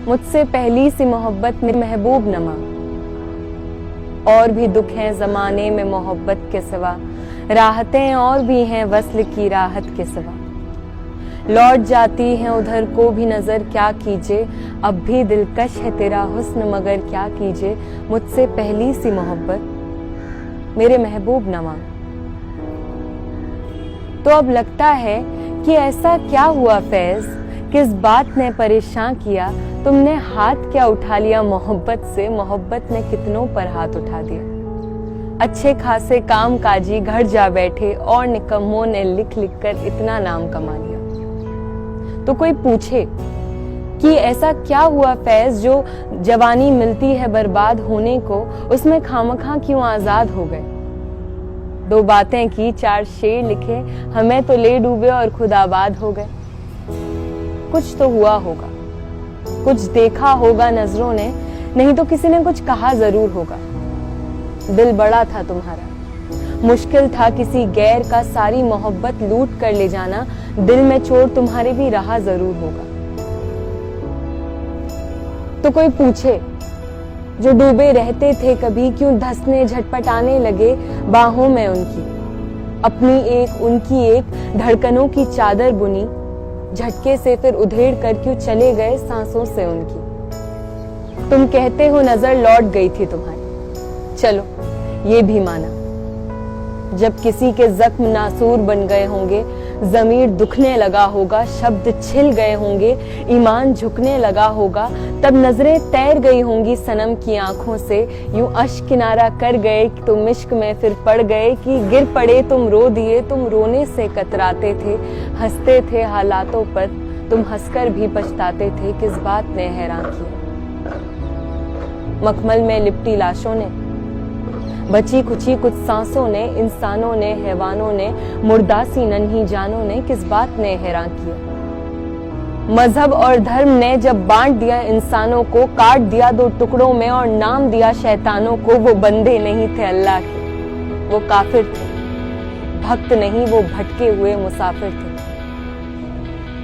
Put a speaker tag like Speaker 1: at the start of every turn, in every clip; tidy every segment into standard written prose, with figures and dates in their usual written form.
Speaker 1: मुझसे पहली सी मोहब्बत में महबूब नमा। और भी दुख हैं ज़माने में मोहब्बत के सिवा, राहतें और भी हैं वस्ल की राहत के सिवा। लौट जाती हैं उधर को भी नजर क्या कीजिए, अब भी दिलकश है तेरा हुस्न मगर क्या कीजिए। मुझसे पहली सी मोहब्बत मेरे महबूब नमा। तो अब लगता है कि ऐसा क्या हुआ फैज, किस बात ने परेशान किया, तुमने हाथ क्या उठा लिया मोहब्बत से, मोहब्बत ने कितनों पर हाथ उठा दिया। अच्छे खासे काम काजी घर जा बैठे और निकम्मों ने लिख लिख कर इतना नाम कमा लिया। तो कोई पूछे कि ऐसा क्या हुआ फैज जो जवानी मिलती है बर्बाद होने को, उसमें खामखा क्यों आजाद हो गए। दो बातें की, चार शेर लिखे, हमें तो ले डूबे और खुद आबाद हो गए। कुछ तो हुआ होगा, कुछ देखा होगा नजरों ने, नहीं तो किसी ने कुछ कहा जरूर होगा। दिल बड़ा था तुम्हारा, मुश्किल था किसी गैर का सारी मोहब्बत लूट कर ले जाना। दिल में चोट तुम्हारे भी रहा जरूर होगा। तो कोई पूछे जो डूबे रहते थे कभी, क्यों धंसने झटपटाने लगे बाहों में उनकी। अपनी एक उनकी एक धड़कनों की चादर बुनी, झटके से फिर उधेड़ कर क्यों चले गए सांसों से उनकी। तुम कहते हो नजर लौट गई थी तुम्हारी, चलो ये भी माना। जब किसी के जख्म नासूर बन गए होंगे, जमीर दुखने लगा होगा, शब्द छिल गए होंगे, ईमान झुकने लगा होगा, तब नजरें तैर गई होंगी सनम की आंखों से। यूं अश्क किनारा कर गए तुम इश्क में फिर पड़ गए, कि गिर पड़े तुम रो दिए, तुम रोने से कतराते थे, हंसते थे हालातों पर, तुम हंसकर भी पछताते थे, किस बात ने हैरान किया। मखमल में लिपटी लाशों ने, बची खुची कुछ सांसों ने, इंसानों ने, हैवानों ने, मुर्दासी नन्ही जानों ने, किस बात ने हैरान किया। मजहब और धर्म ने जब बांट दिया इंसानों को, काट दिया दो टुकड़ों में और नाम दिया शैतानों को। वो बंदे नहीं थे अल्लाह के, वो काफिर थे, भक्त नहीं वो भटके हुए मुसाफिर थे।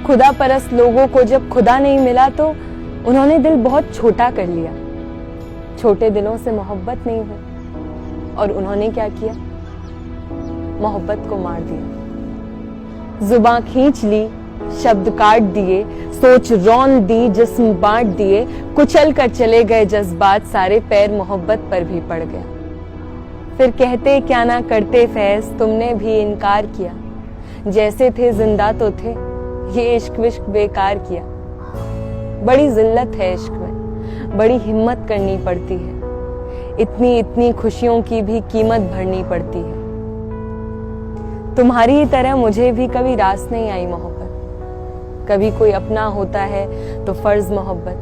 Speaker 1: खुदा परस्त लोगों को जब खुदा नहीं मिला तो उन्होंने दिल बहुत छोटा कर लिया। छोटे दिलों से मोहब्बत नहीं हुई और उन्होंने क्या किया, मोहब्बत को मार दिया। जुबां खींच ली, शब्द काट दिए, सोच रौन दी, जिस्म बांट दिए, कुचल कर चले गए जज्बात सारे, पैर मोहब्बत पर भी पड़ गया। फिर कहते क्या ना करते फैज, तुमने भी इनकार किया। जैसे थे जिंदा तो थे, ये इश्क विश्क बेकार किया। बड़ी जिल्लत है इश्क में, बड़ी हिम्मत करनी पड़ती है, इतनी इतनी खुशियों की भी कीमत भरनी पड़ती है। तुम्हारी ही तरह मुझे भी कभी रास नहीं आई मोहब्बत। कभी कोई अपना होता है तो फर्ज मोहब्बत,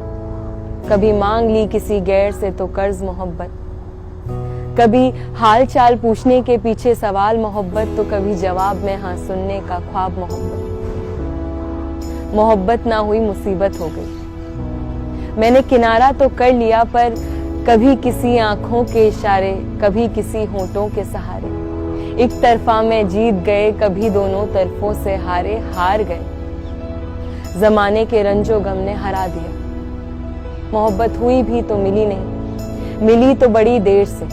Speaker 1: कभी मांग ली किसी गैर से तो कर्ज मोहब्बत, कभी हाल चाल पूछने के पीछे सवाल मोहब्बत, तो कभी जवाब में हाँ सुनने का ख्वाब मोहब्बत। मोहब्बत ना हुई मुसीबत हो गई। मैंने किनारा तो कर लिया, पर कभी किसी आंखों के इशारे, कभी किसी होंठों के सहारे। एक तरफा में जीत गए, कभी दोनों तरफों से हारे, हार गए। जमाने के रंजो गम ने हरा दिया। मोहब्बत हुई भी तो मिली नहीं, मिली तो बड़ी देर से।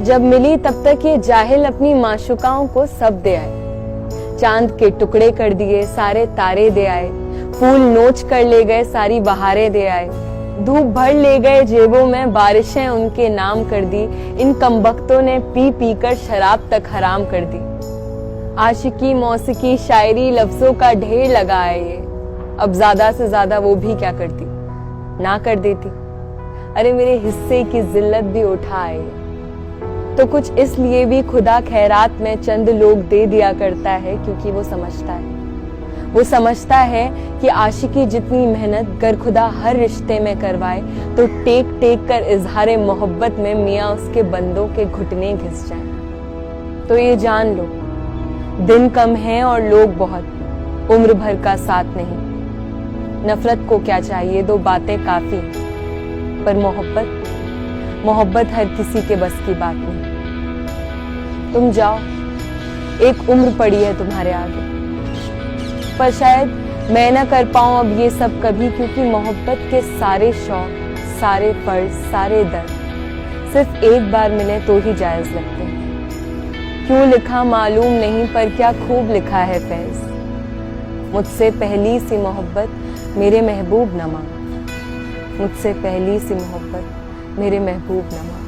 Speaker 1: जब मिली तब तक ये जाहिल अपनी माशुकाओं को सब दे आए। चांद के टुकड़े कर दिए, सारे तारे दे आए। फूल नोच कर ले गए, सारी बहारें दे आए। धूप भर ले गए जेबों में, बारिशें उनके नाम कर दी। इन कमबख्तों ने पी पी कर शराब तक हराम कर दी। आशिकी मौसिकी शायरी लफ्जों का ढेर लगा है ये। अब ज्यादा से ज्यादा वो भी क्या करती, ना कर देती। अरे मेरे हिस्से की जिल्लत भी उठाए, तो कुछ इसलिए भी खुदा खैरात में चंद लोग दे दिया करता है, क्योंकि वो समझता है, वो समझता है कि आशिकी जितनी मेहनत गर खुदा हर रिश्ते में करवाए, तो टेक टेक कर इजहारे मोहब्बत में मियाँ उसके बंदों के घुटने घिस जाए। तो ये जान लो, दिन कम है और लोग बहुत, उम्र भर का साथ नहीं। नफरत को क्या चाहिए, दो बातें काफी, पर मोहब्बत हर किसी के बस की बात नहीं। तुम जाओ, एक उम्र पड़ी है तुम्हारे आगे, पर शायद मैं ना कर पाऊं अब ये सब कभी, क्योंकि मोहब्बत के सारे शौक, सारे फर्ज, सारे दर्द सिर्फ एक बार मिले तो ही जायज लगते हैं। क्यों लिखा मालूम नहीं, पर क्या खूब लिखा है फैज। मुझसे पहली सी मोहब्बत मेरे महबूब न मांग, मुझसे पहली सी मोहब्बत मेरे महबूब न मांग।